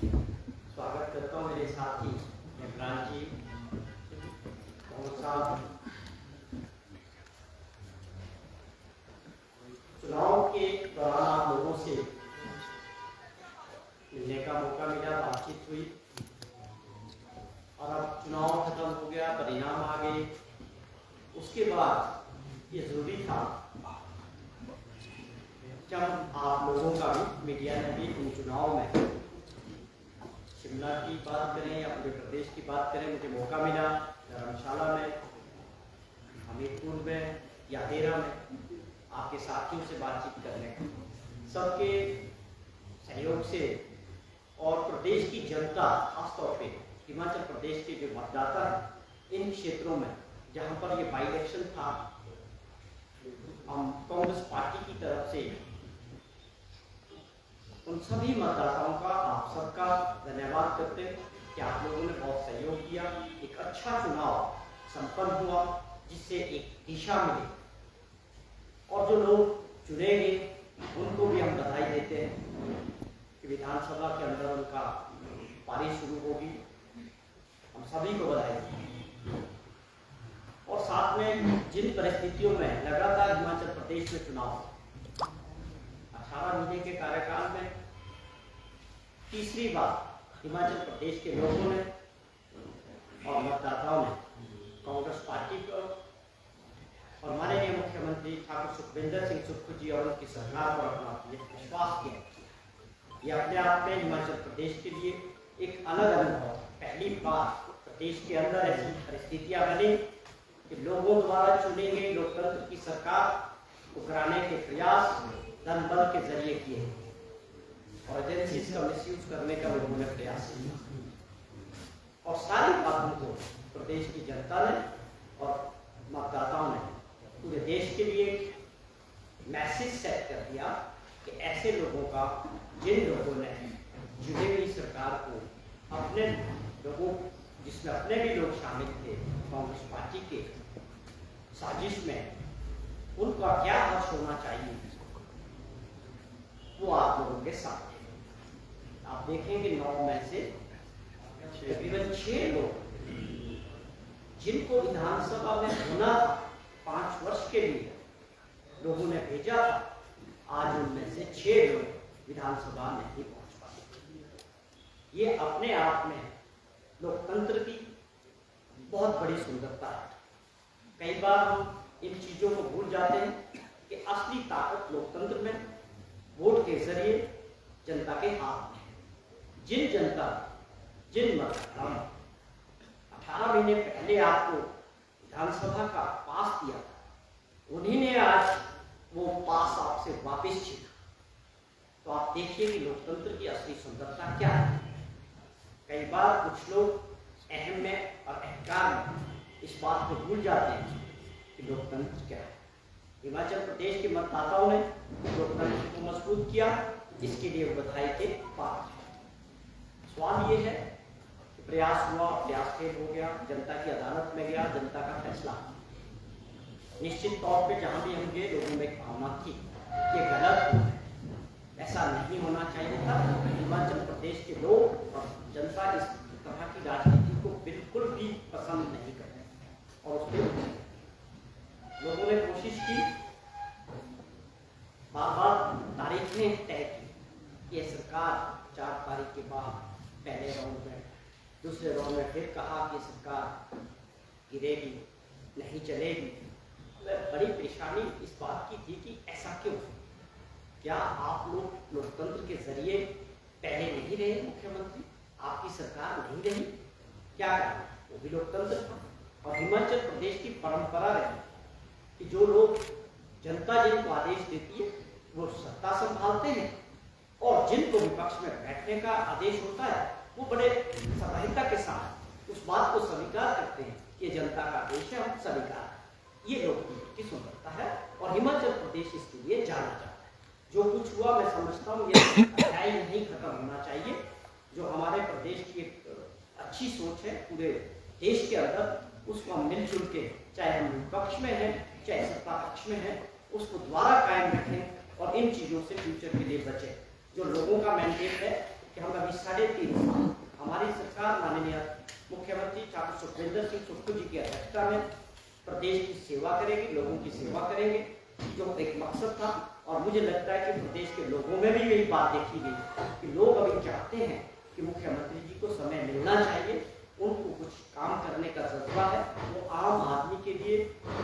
स्वागत करता हूँ मेरे साथी इमरान जी, मोहम्मद साहब। चुनाव के दौरान आप लोगों से मिलने का मौका मिला, बातचीत हुई और अब चुनाव खत्म हो गया, परिणाम आ गए। उसके बाद ये जरूरी था जब आप लोगों का भी, मीडिया ने भी इन चुनाव में शिमला की बात करें या पूरे प्रदेश की बात करें, मुझे मौका मिला धर्मशाला में, हमीरपुर में या देरा में आपके साथियों से बातचीत करने का। सबके सहयोग से और प्रदेश की जनता, खासतौर पे हिमाचल प्रदेश के जो मतदाता हैं इन क्षेत्रों में जहां पर ये बाई इलेक्शन था, हम कांग्रेस पार्टी की तरफ से उन सभी मतदाताओं का, आप सबका धन्यवाद करते हैं कि आप लोगों ने बहुत सहयोग किया। एक अच्छा चुनाव संपन्न हुआ जिससे एक दिशा मिली और जो लोग चुने गए उनको भी हम बधाई देते हैं कि विधानसभा के अंदर उनका पारी शुरू होगी। हम सभी को बधाई देते हैं। और साथ में जिन परिस्थितियों में लगातार हिमाचल प्रदेश में चुनाव 18 महीने के कार्यकाल में तीसरी बार हिमाचल प्रदेश के लोगों ने और मतदाताओं ने कांग्रेस पार्टी को और माननीय मुख्यमंत्री ठाकुर सुखविंदर सिंह सुक्खू जी और उनकी सरकार पर अपना विश्वास किया। ये अपने आप में हिमाचल प्रदेश के लिए एक अलग अनुभव। पहली बार प्रदेश के अंदर ऐसी परिस्थितियां बनी कि लोगों द्वारा चुने गए लोकतंत्र की सरकार को गिराने के प्रयास धन बल के जरिए किए और एजेंसीज का मिसयूज करने का लोगों ने प्रयास किया और सारी बातों को प्रदेश की जनता ने और मतदाताओं ने पूरे देश के लिए मैसेज सेट कर दिया कि ऐसे लोगों का, जिन लोगों ने चुनी गई सरकार को, अपने लोगों जिसमें अपने भी लोग शामिल थे कांग्रेस पार्टी के साजिश में, उनका क्या हर्ष होना चाहिए वो आप लोगों के साथ है। आप देखेंगे 9 में से तकरीबन 6 लोग जिनको विधानसभा में होना 5 वर्ष के लिए लोगों ने भेजा था, आज उनमें से 6 लोग विधानसभा नहीं पहुंच पाए। ये अपने आप में लोकतंत्र की बहुत बड़ी सुंदरता है। कई बार हम इन चीजों को भूल जाते हैं कि असली ताकत लोकतंत्र में वोट के जरिए जनता के हाथ में है। जिन जनता, जिन मतदाताओं ने 18 महीने पहले आपको विधानसभा का पास दिया था, उन्हीं ने आज वो पास आपसे वापस छीना। तो आप देखिए कि लोकतंत्र की असली सुंदरता क्या है। कई बार कुछ लोग अहम में और अहंकार में इस बात को भूल जाते हैं कि लोकतंत्र क्या है। हिमाचल प्रदेश के मतदाताओं ने लोकतंत्र को मजबूत किया, इसके लिए बधाई के पात्र हैं। सवाल ये है कि प्रयास हुआ, प्रयास फेल हो गया, जनता की अदालत में गया, जनता का फैसला। निश्चित तौर पे जहां भी हम गए लोगों में एक भावना थी ये गलत है, ऐसा नहीं होना चाहिए था। हिमाचल प्रदेश के लोग और जनता इस तरह की राजनीति को बिल्कुल भी पसंद नहीं करते और उसको लोगों ने कोशिश की, बार-बार तारीखें तय की। ये सरकार 4 तारीख के बाद पहले राउंड में, दूसरे राउंड में फिर कहा कि सरकार गिरेगी, नहीं चलेगी। बड़ी परेशानी इस बात की थी कि ऐसा क्यों? क्या आप लोग लोकतंत्र के जरिए पहले नहीं रहे मुख्यमंत्री? आपकी सरकार नहीं रही? क्या कारण? वो भी लोकतंत्र था और हिमाचल प्रदेश की परंपरा रही कि जो लोग, जनता जिनको आदेश देती है वो सत्ता संभालते हैं और जिनको विपक्ष में बैठने का आदेश होता है वो बड़े सहजता के साथ उस बात को स्वीकार करते हैं कि जनता का आदेश है, हम स्वीकार। ये लोकतंत्र की सुंदरता है और हिमाचल प्रदेश इसके लिए जाना जाता है। जो कुछ हुआ मैं समझता हूँ ये अध्याय नहीं खत्म होना चाहिए। जो हमारे प्रदेश की अच्छी सोच है पूरे देश के अंदर, उसको हम मिलजुल के, चाहे हम विपक्ष में हैं चाहे सत्ता पक्ष में है, उसको द्वारा कायम रखें और इन चीजों से फ्यूचर के लिए बचें। जो लोगों का मैंडेट है कि हम अभी 3.5 प्रदेश की सेवा करेंगे, लोगों की सेवा करेंगे, जो एक मकसद था। और मुझे लगता है कि प्रदेश के लोगों में भी यही बात देखी गई कि लोग अभी चाहते हैं कि मुख्यमंत्री जी को समय मिलना चाहिए, उनको कुछ काम करने का जज्बा है, वो आम आदमी के लिए,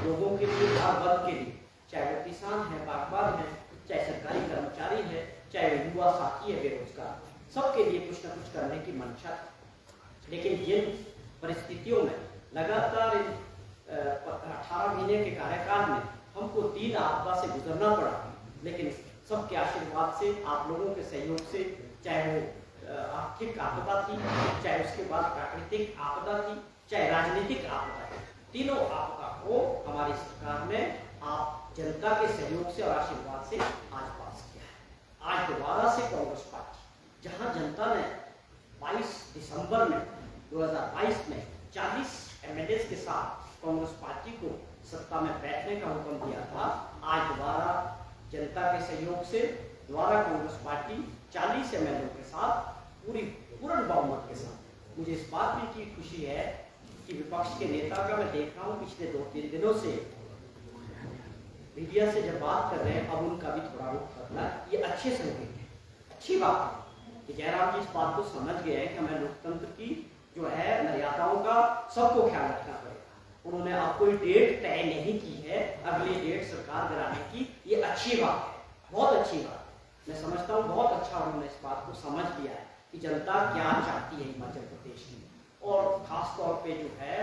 लोगों के लिए, हर वर्ग के लिए, चाहे वो किसान है, बागबान है, चाहे सरकारी कर्मचारी है, चाहे युवा साथी है बेरोजगार, सबके लिए कुछ न कुछ करने की मंशा थी। लेकिन जिन परिस्थितियों में लगातार 18 महीने के कार्यकाल में हमको 3 आपदा से गुजरना पड़ा, लेकिन सबके आशीर्वाद से, आप लोगों के सहयोग से, चाहे वो आर्थिक आपदा थी, चाहे उसके बाद प्राकृतिक आपदा थी, चाहे राजनीतिक आपदा थी, तीनों आपदा को हमारी सरकार ने आप जनता के सहयोग से और आशीर्वाद से आज पास किया है। आज दोबारा से कांग्रेस पार्टी, जहां जनता ने 22 दिसंबर में 2022 में 40 एमएलए के साथ कांग्रेस पार्टी को सत्ता में बैठने का हुक्म दिया था, आज दोबारा जनता के सहयोग से दोबारा कांग्रेस पार्टी 40 एमएलए के साथ पूर्ण बहुमत के साथ, मुझे इस बात की खुशी है कि विपक्ष के नेता का मैं देख रहा हूँ पिछले 2-3 दिनों से मीडिया से जब बात कर रहे हैं, अब उनका भी थोड़ा रुख बदला। ये अच्छे संकेत है, अच्छी बात है कि जयराम जी इस बात को समझ गए हैं कि हमें लोकतंत्र की जो है मर्यादाओं का सबको ख्याल रखना पड़ेगा। उन्होंने अब कोई डेट तय नहीं की है अगली डेट सरकार गिराने की, ये अच्छी बात है, बहुत अच्छी बात है। मैं समझता हूँ बहुत अच्छा उन्होंने इस बात को समझ लिया है कि जनता क्या चाहती है हिमाचल प्रदेश में, और खास तौर पे जो है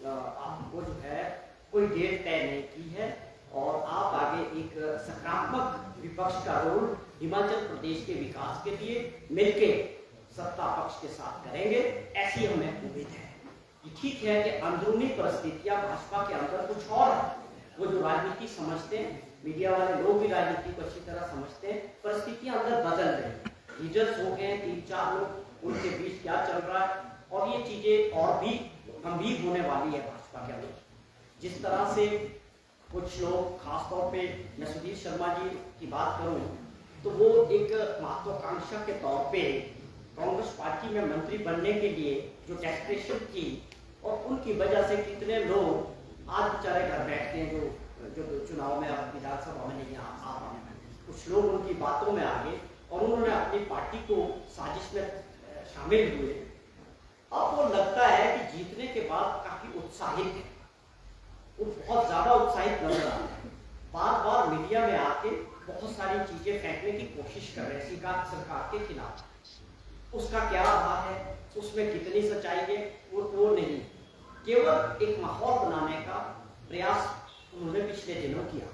आपको जो है कोई डेट तय नहीं की है, और आप आगे एक सकारात्मक विपक्ष का रोल हिमाचल प्रदेश के विकास के लिए मिलके सत्ता पक्ष के साथ करेंगे, ऐसी हमें उम्मीद है। ये ठीक है कि अंदरूनी परिस्थितियां भाजपा के अंदर कुछ और है, वो जो राजनीति समझते हैं, मीडिया वाले लोग भी राजनीति को अच्छी तरह समझते हैं, परिस्थितियां अंदर बदल रही, लीडर्स हो गए 3-4 लोग, उनके बीच क्या चल रहा है, और ये चीजें और भी गंभीर होने वाली है भाजपा के अंदर। जिस तरह से कुछ लोग, खासतौर पे मैं सुधीर शर्मा जी की बात करूं तो वो एक महत्वाकांक्षा के तौर पे कांग्रेस पार्टी में मंत्री बनने के लिए जो डेस्परेशन की, और उनकी वजह से कितने लोग आज बेचारे घर बैठते हैं जो चुनाव में अब विधानसभा में नहीं आ पाए। कुछ लोग उनकी बातों में आ गए और उन्होंने अपनी पार्टी को साजिश में शामिल हुए। अब वो लगता है कि जीतने के बाद काफी उत्साहित है, वो बहुत ज्यादा उत्साहित लग रहा है, बार बार मीडिया में आके बहुत सारी चीजें फेंकने की कोशिश कर रहे हैं सरकार के खिलाफ। उसका क्या आधार है, उसमें कितनी सच्चाई है, वो नहीं, केवल एक माहौल बनाने का प्रयास उन्होंने पिछले दिनों किया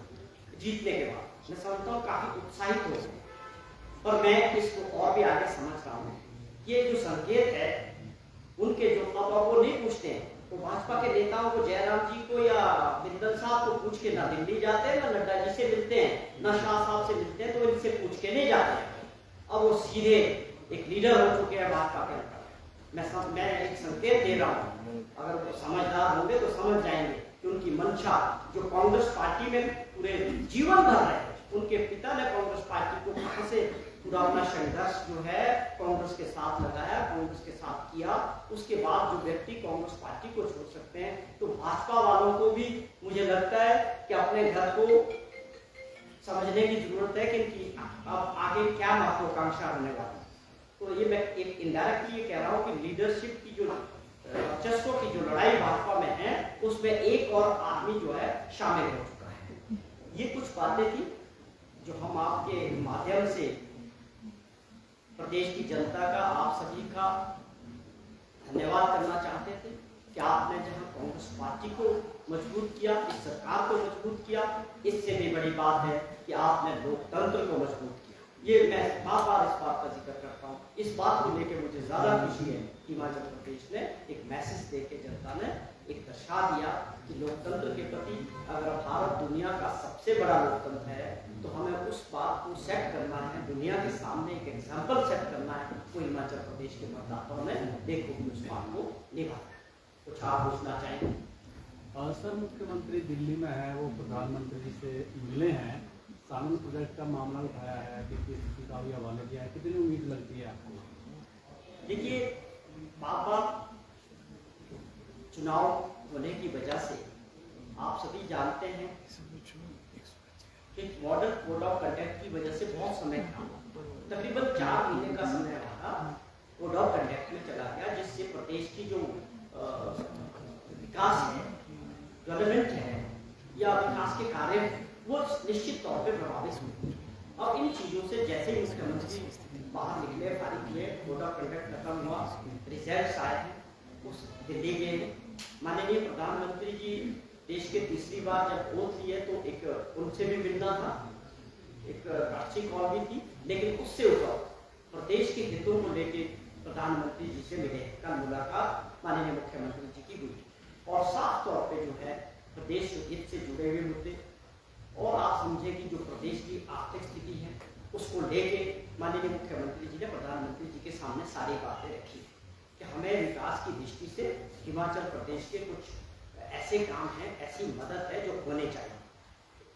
जीतने के बाद। मैं समझता हूँ काफी उत्साहित हो गए, पर मैं इसको और भी आगे समझ रहा हूँ। ये जो संकेत है उनके, जो अब वो नहीं पूछते हैं, तो भाजपा के नेताओं को, जयराम जी को या बिंदल साहब को पूछ के ना दिल्ली जाते हैं, ना नड्डा जी से मिलते हैं, ना शाह साहब से मिलते हैं, तो इनसे पूछ के नहीं जाते हैं। अब वो सीधे एक लीडर हो चुके हैं भाजपा के अंदर। मैं एक संकेत दे रहा हूँ, अगर वो समझदार होंगे तो समझ जाएंगे कि उनकी मंशा जो कांग्रेस पार्टी में पूरे जीवन भर रहे, उनके पिता ने कांग्रेस पार्टी को कहां से पूरा अपना संघर्ष जो है कांग्रेस के साथ लगाया, कांग्रेस के साथ किया, उसके बाद जो व्यक्ति कांग्रेस पार्टी को छोड़ सकते हैं, तो भाजपा वालों को भी मुझे लगता है कि अपने घर को समझने की जरूरत है कि इनकी अब आगे क्या महत्वाकांक्षा होने वाली। तो ये मैं एक इनडायरेक्टली ये कह रहा हूँ कि लीडरशिप की जो वर्चस्व की जो लड़ाई भाजपा में है, उसमें एक और आदमी जो है शामिल हो चुका है। ये कुछ बातें थी जो हम आपके माध्यम से प्रदेश की जनता का, आप सभी का धन्यवाद करना चाहते थे कि आपने जहां कांग्रेस पार्टी को मजबूत किया, इस सरकार को मजबूत किया, इससे भी बड़ी बात है कि आपने लोकतंत्र को मजबूत किया। ये मैं बार बार इस बात का जिक्र करता हूँ। इस बात को लेकर मुझे ज्यादा खुशी है कि हिमाचल प्रदेश ने एक मैसेज देके जनता ने एक दर्शा दिया कि लोकतंत्र के प्रति, अगर भारत दुनिया का सबसे बड़ा लोकतंत्र है तो हमें उस बात को सेट करना है, दुनिया के सामने एक एग्जाम्पल सेट करना है। तो हिमाचल प्रदेश के मतदाताओं ने देखो कि उस बात को निभा। कुछ आप पूछना चाहेंगे? सर, मुख्यमंत्री दिल्ली में है, वो प्रधानमंत्री जी से मिले हैं, सानन प्रोजेक्ट का मामला उठाया है, बीपीएससी का भी हवाले दिया है, कितनी उम्मीद लगती है आपको? देखिए, बार बार चुनाव होने की वजह से आप सभी जानते हैं कि मॉडल कोड ऑफ कंडक्ट की वजह से बहुत समय था, तकरीबन 4 महीने का समय हमारा कोड ऑफ कंडक्ट में चला गया, जिससे प्रदेश की जो विकास है, डेवलपमेंट है या विकास के कार्य हैं, वो निश्चित तौर पे प्रभावित हुए। अब इन चीज़ों से जैसे ही मुख्यमंत्री बाहर निकले, फारिग हुए, कोड ऑफ कंडक्ट खत्म हुआ, रिजल्ट आए हैं, उस दिल्ली गए। माननीय प्रधानमंत्री जी देश के तीसरी बार जब ओथ लिए तो एक उनसे भी मिलना था, एक अच्छी कॉल भी थी, लेकिन उससे ऊपर प्रदेश के हितों को लेके प्रधानमंत्री जी से मिले। कल मुलाकात माननीय मुख्यमंत्री जी की हुई और साफ तौर पे जो है प्रदेश हित से जुड़े हुए मुद्दे और आप समझे कि जो प्रदेश की आर्थिक स्थिति है उसको लेके माननीय मुख्यमंत्री जी ने प्रधानमंत्री जी के सामने सारी बातें रखी कि हमें विकास की दृष्टि से हिमाचल प्रदेश के कुछ ऐसे काम हैं, ऐसी मदद है जो होने चाहिए।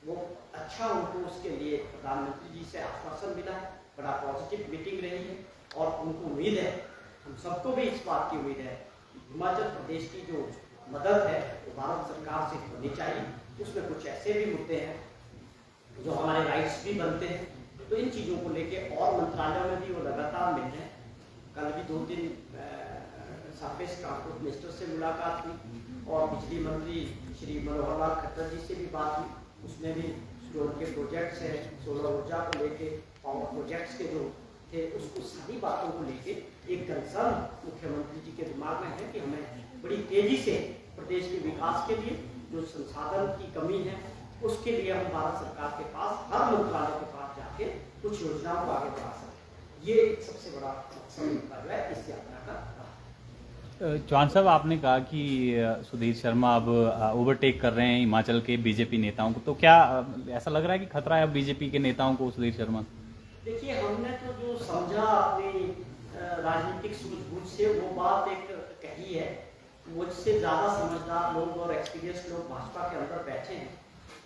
वो अच्छा उनको उसके लिए प्रधानमंत्री जी से आश्वासन मिला है, बड़ा पॉजिटिव मीटिंग रही है और उनको उम्मीद है, हम सबको भी इस बात की उम्मीद है, हिमाचल प्रदेश की जो मदद है वो भारत सरकार से होनी चाहिए। उसमें कुछ ऐसे भी मुद्दे हैं जो हमारे राइट्स भी बनते हैं, तो इन चीज़ों को लेके और मंत्रालयों में भी वो लगातार मिल रहे हैं। कल भी 2 दिन सरफेस ट्रांसपोर्ट मिनिस्टर से मुलाकात हुई और बिजली मंत्री श्री मनोहर लाल खट्टर जी से भी बात हुई। उसमें भी जो उनके प्रोजेक्ट्स हैं, सोलर ऊर्जा को लेके, पावर प्रोजेक्ट्स के जो थे, उसको सारी बातों को लेके एक कंसर्न मुख्यमंत्री जी के दिमाग में है कि हमें बड़ी तेजी से प्रदेश के विकास के लिए जो संसाधन की कमी है उसके लिए हम भारत सरकार के पास, हर मंत्रालय के पास जाके कुछ योजनाओं को आगे बढ़ा सकते। ये सबसे बड़ा मुद्दा जो है इस यात्रा का। चौहान साहब, आपने कहा कि सुधीर शर्मा अब ओवरटेक कर रहे हैं हिमाचल के बीजेपी नेताओं को, तो क्या ऐसा लग रहा है कि खतरा है अब बीजेपी के नेताओं को सुधीर शर्मा? देखिए, हमने तो जो समझा अपनी राजनीतिक सूझबूझ से वो बात एक कही है। मुझसे ज़्यादा समझदार लोग और एक्सपीरियंस लोग भाजपा के अंदर बैठे हैं,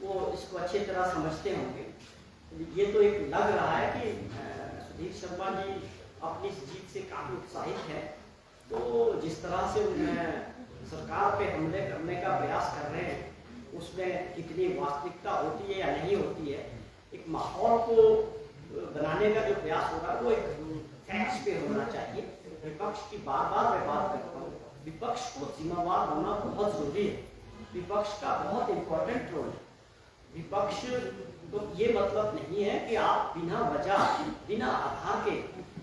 वो इसको अच्छी तरह समझते होंगे। ये तो एक लग रहा है कि सुधीर शर्मा जी अपनी जीत से काफ़ी उत्साहित है, तो जिस तरह से उन्हें सरकार पे हमले करने का प्रयास कर रहे हैं उसमें कितनी वास्तविकता होती है या नहीं होती है, एक माहौल को बनाने का जो प्रयास होगा वो एक फैक्ट्स पे होना चाहिए। विपक्ष की बार बार मैं बात करता हूँ, विपक्ष को जिम्मेवार होना बहुत जरूरी है, विपक्ष का बहुत इंपॉर्टेंट रोल है। विपक्ष तो ये मतलब नहीं है कि आप बिना वजह, बिना आधार के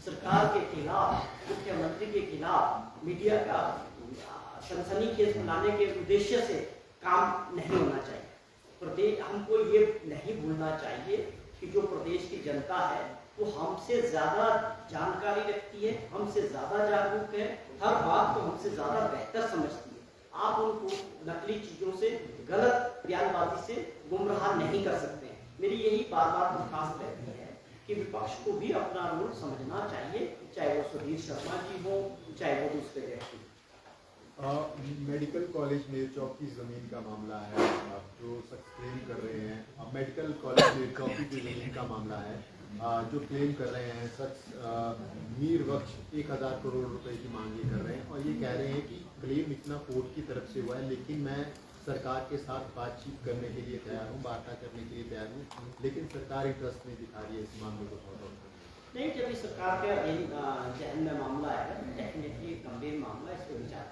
सरकार के खिलाफ, मुख्यमंत्री के खिलाफ मीडिया का सनसनीखेज बनाने के उद्देश्य से काम नहीं होना चाहिए। प्रदेश, हमको ये नहीं भूलना चाहिए कि जो प्रदेश की जनता है वो हमसे ज़्यादा जानकारी रखती है, हमसे ज़्यादा जागरूक है, हर बात को हमसे ज़्यादा बेहतर समझती है। आप उनको नकली चीज़ों से, गलत बयानबाजी से गुमराह नहीं कर सकते हैं। मेरी यही बार बार दरखास्त रहती है कि विपक्ष को भी अपना रोल समझना चाहिए, चाहे वो सुधीर शर्मा जी हो, चाहे वो दूसरे व्यक्ति। मेडिकल कॉलेज नेर चौक की ज़मीन का मामला है, जो शख्स क्लेम कर रहे हैं। अब मेडिकल कॉलेज नेर चौक की ज़मीन का मामला है, जो क्लेम कर रहे हैं शख्स मीर बख्श 1000 करोड़ रुपए की मांग ये कर रहे हैं और ये कह रहे हैं कि क्लेम इतना कोर्ट की तरफ से हुआ है, लेकिन मैं सरकार के साथ बातचीत करने के लिए तैयार हूँ, वार्ता करने के लिए तैयार हूँ, लेकिन सरकार इंटरेस्ट नहीं दिखा रही है इस मामले को सॉल्व आउट करने। नहीं, जब इस सरकार के जहन में मामला है, डेफिनेटली गंभीर मामला, इस पर विचार